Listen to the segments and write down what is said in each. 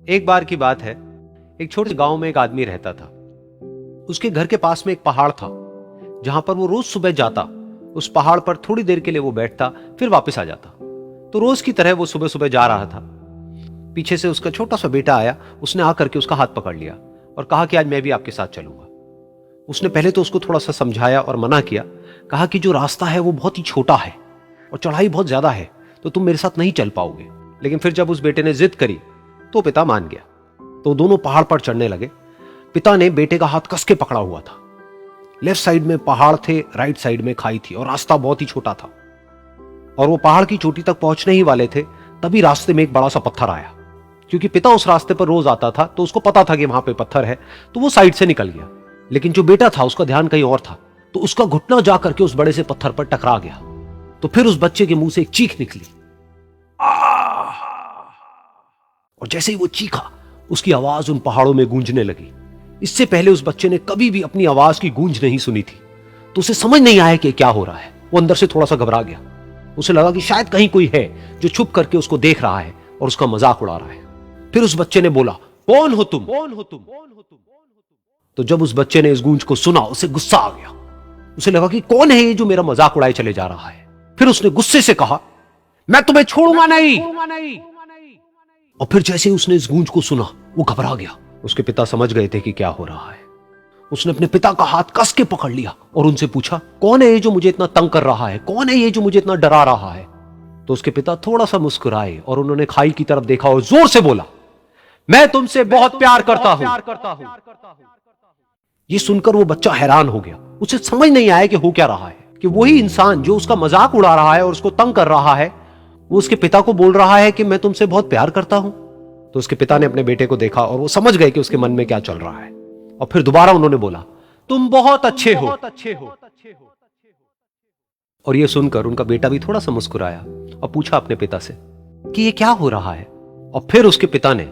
एक बार की बात है, एक छोटे गांव में एक आदमी रहता था। उसके घर के पास में एक पहाड़ था, जहां पर वो रोज सुबह जाता। उस पहाड़ पर थोड़ी देर के लिए वो बैठता, फिर वापस आ जाता। तो रोज की तरह वो सुबह सुबह जा रहा था। पीछे से उसका छोटा सा बेटा आया। उसने आकर के उसका हाथ पकड़ लिया और कहा कि आज मैं भी आपके साथ चलूंगा। उसने पहले तो उसको थोड़ा सा समझाया और मना किया। कहा कि जो रास्ता है वो बहुत ही छोटा है और चढ़ाई बहुत ज्यादा है, तो तुम मेरे साथ नहीं चल पाओगे। लेकिन फिर जब उस बेटे ने जिद करी तो पिता मान गया। तो दोनों पहाड़ पर चढ़ने लगे। पिता ने बेटे का हाथ कस के पकड़ा हुआ था। लेफ्ट साइड में पहाड़ थे, राइट साइड में खाई थी और रास्ता बहुत ही छोटा था। और वो पहाड़ की चोटी तक पहुंचने ही वाले थे, तभी रास्ते में एक बड़ा सा पत्थर आया। क्योंकि पिता उस रास्ते पर रोज आता था, तो उसको पता था कि वहां पे पत्थर है, तो वो साइड से निकल गया। लेकिन जो बेटा था उसका ध्यान कहीं और था, तो उसका घुटना जा करके उस बड़े से पत्थर पर टकरा गया। तो फिर उस बच्चे के मुंह से एक चीख निकली। और जैसे ही वो चीखा, उसकी आवाज उन पहाड़ों में गूंजने लगी। इससे पहले उस बच्चे ने कभी भी अपनी आवाज की गूंज नहीं सुनी थी, तो उसे समझ नहीं आया कि क्या हो रहा है। वो अंदर से थोड़ा सा घबरा गया। उसे लगा कि शायद कहीं कोई है जो छुप करके उसको देख रहा है और उसका मजाक उड़ा रहा है। फिर उस बच्चे ने बोला, कौन हो तुम? कौन हो तुम? तो जब उस बच्चे ने इस गूंज को सुना, उसे गुस्सा आ गया। उसे लगा कि कौन है ये जो मेरा मजाक उड़ाए चले जा रहा है। फिर उसने गुस्से से कहा, मैं तुम्हें छोड़ूंगा नहीं। और फिर जैसे ही उसने इस गूंज को सुना, वो घबरा गया। उसके पिता समझ गए थे कि क्या हो रहा है। उसने अपने पिता का हाथ कस के पकड़ लिया और उनसे पूछा, कौन है ये जो मुझे इतना तंग कर रहा है? कौन है ये जो मुझे इतना डरा रहा है? तो उसके पिता थोड़ा सा मुस्कुराए और उन्होंने खाई की तरफ देखा और जोर से बोला, मैं तुमसे बहुत प्यार करता हूं। ये सुनकर वो बच्चा हैरान हो गया। उसे समझ नहीं आया कि हो क्या रहा है, कि वही इंसान जो उसका मजाक उड़ा रहा है और उसको तंग कर रहा है, वो उसके पिता को बोल रहा है कि मैं तुमसे बहुत प्यार करता हूं। तो उसके पिता ने अपने बेटे को देखा और वो समझ गए कि उसके मन में क्या चल रहा है। और फिर दोबारा उन्होंने बोला, तुम बहुत अच्छे हो। और ये सुनकर उनका बेटा भी थोड़ा सा मुस्कुराया और पूछा अपने पिता से कि ये क्या हो रहा है। और फिर उसके पिता ने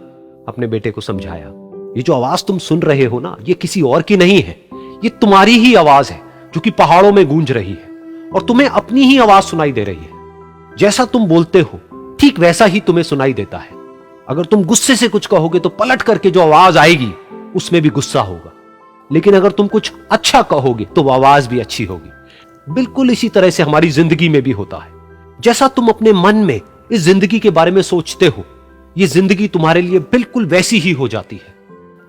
अपने बेटे को समझाया, ये जो आवाज तुम सुन रहे हो ना, ये किसी और की नहीं है, ये तुम्हारी ही आवाज है जो कि पहाड़ों में गूंज रही है। और तुम्हें अपनी ही आवाज सुनाई दे रही है। जैसा तुम बोलते हो ठीक वैसा ही तुम्हें सुनाई देता है। अगर तुम गुस्से से कुछ कहोगे तो पलट करके जो आवाज आएगी उसमें भी गुस्सा होगा। लेकिन अगर तुम कुछ अच्छा कहोगे तो वो आवाज भी अच्छी होगी। बिल्कुल इसी तरह से हमारी जिंदगी में भी होता है। जैसा तुम अपने मन में इस जिंदगी के बारे में सोचते हो, ये जिंदगी तुम्हारे लिए बिल्कुल वैसी ही हो जाती है।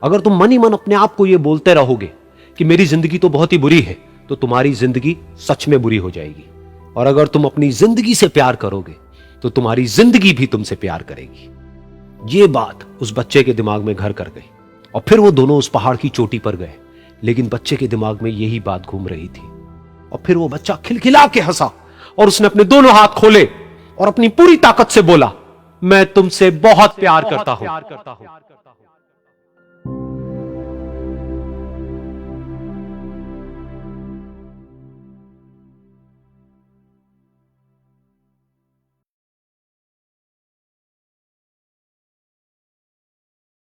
अगर तुम मन ही मन अपने आप को ये बोलते रहोगे कि मेरी जिंदगी तो बहुत ही बुरी है, तो तुम्हारी जिंदगी सच में बुरी हो जाएगी। और अगर तुम अपनी जिंदगी से प्यार करोगे तो तुम्हारी जिंदगी भी तुमसे प्यार करेगी। ये बात उस बच्चे के दिमाग में घर कर गई और फिर वो दोनों उस पहाड़ की चोटी पर गए। लेकिन बच्चे के दिमाग में यही बात घूम रही थी। और फिर वो बच्चा खिलखिला के हंसा और उसने अपने दोनों हाथ खोले और अपनी पूरी ताकत से बोला, मैं तुमसे बहुत प्यार करता हूं।